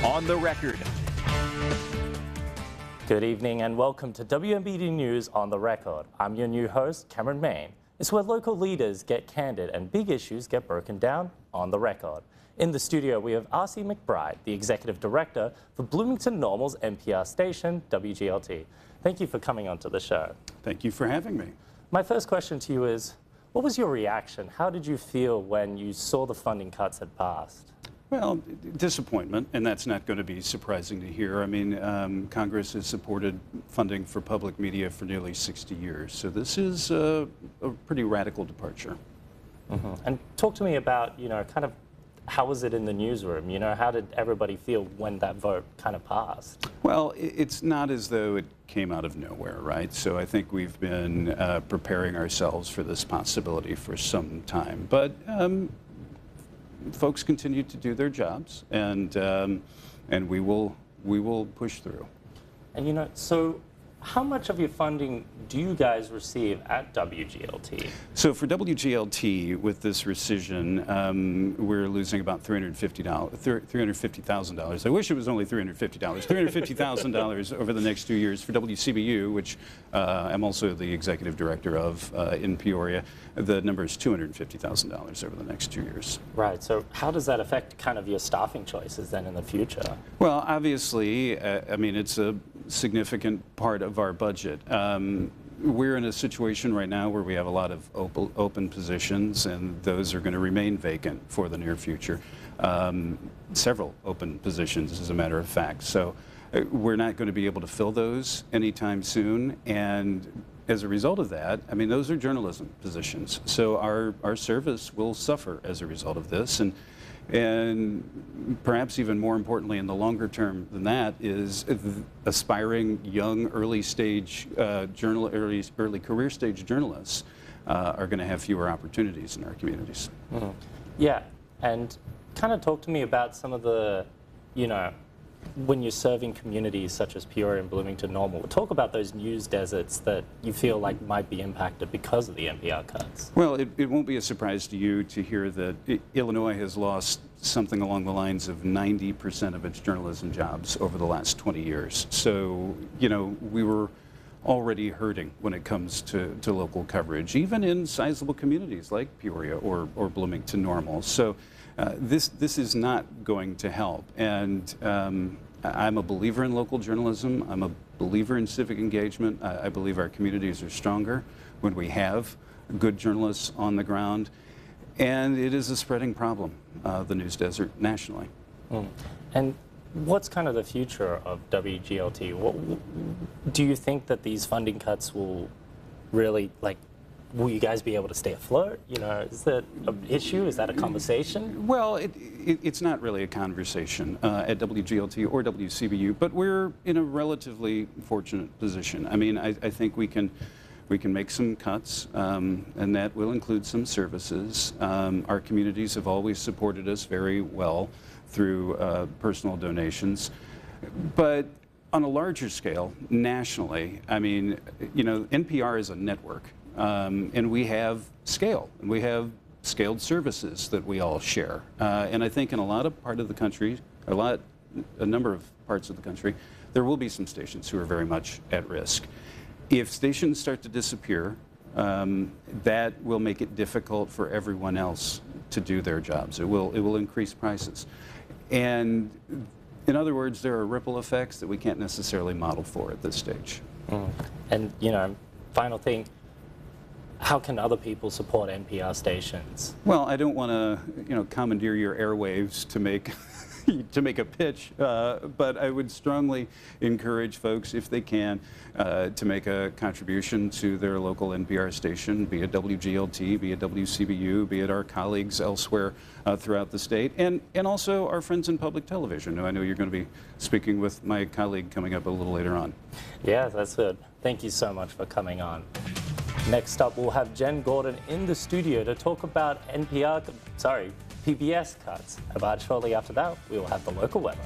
On the Record. Good evening and welcome to WMBD News On the Record. I'm your new host, Cameron Main. It's where local leaders get candid and big issues get broken down on the record. In the studio, we have R.C. McBride, the Executive Director for Bloomington Normal's NPR station, WGLT. Thank you for coming onto the show. Thank you for having me. My first question to you is, what was your reaction? How did you feel when you saw the funding cuts had passed? Well, disappointment, and that's not going to be surprising to hear. I mean, Congress has supported funding for public media for nearly 60 years, so this is a pretty radical departure. Mm-hmm. And talk to me about, kind of how was it in the newsroom? How did everybody feel when that vote kind of passed? Well, it's not as though it came out of nowhere, right? So I think we've been preparing ourselves for this possibility for some time. But folks continue to do their jobs, and we will push through. And so how much of your funding do you guys receive at WGLT? So for WGLT, with this rescission, we're losing about $350,000. I wish it was only $350. $350,000 over the next 2 years. For WCBU, which I'm also the executive director of in Peoria, the number is $250,000 over the next 2 years. Right. So how does that affect kind of your staffing choices then in the future? Well, obviously, I mean, it's a significant part of our budget. We're in a situation right now where we have a lot of open positions, and those are going to remain vacant for the near future. Several open positions, as a matter of fact. So we're not going to be able to fill those anytime soon. And as a result of that, I mean, those are journalism positions. So our service will suffer as a result of this. And perhaps even more importantly, in the longer term than that, is aspiring young, early career stage journalists are going to have fewer opportunities in our communities. Mm-hmm. Yeah, and kind of talk to me about some of the, when you're serving communities such as Peoria and Bloomington Normal, talk about those news deserts that you feel like might be impacted because of the NPR cuts. Well, it won't be a surprise to you to hear that Illinois has lost something along the lines of 90% of its journalism jobs over the last 20 years. So, we were already hurting when it comes to local coverage, even in sizable communities like Peoria or Bloomington Normal. So this is not going to help. And I'm a believer in local journalism. I'm a believer in civic engagement. I believe our communities are stronger when we have good journalists on the ground. And it is a spreading problem, the news desert nationally. Mm. And what's kind of the future of WGLT? Do you think that these funding cuts will really, will you guys be able to stay afloat? Is that an issue? Is that a conversation? Well, it's not really a conversation at WGLT or WCBU, but we're in a relatively fortunate position. I mean, I think we can make some cuts, and that will include some services. Our communities have always supported us very well through personal donations. But on a larger scale, nationally, I mean, NPR is a network. And we have scale, and we have scaled services that we all share. And I think in a number of parts of the country, there will be some stations who are very much at risk. If stations start to disappear, that will make it difficult for everyone else to do their jobs. It will increase prices. And in other words, there are ripple effects that we can't necessarily model for at this stage. Mm. And, final thing, how can other people support NPR stations? Well, I don't want to, commandeer your airwaves to make a pitch, but I would strongly encourage folks, if they can, to make a contribution to their local NPR station, be it WGLT, be it WCBU, be it our colleagues elsewhere throughout the state, and also our friends in public television. I know you're going to be speaking with my colleague coming up a little later on. Yeah, that's good. Thank you so much for coming on. Next up, we'll have Jen Gordon in the studio to talk about PBS cuts. About shortly after that, we will have the local weather.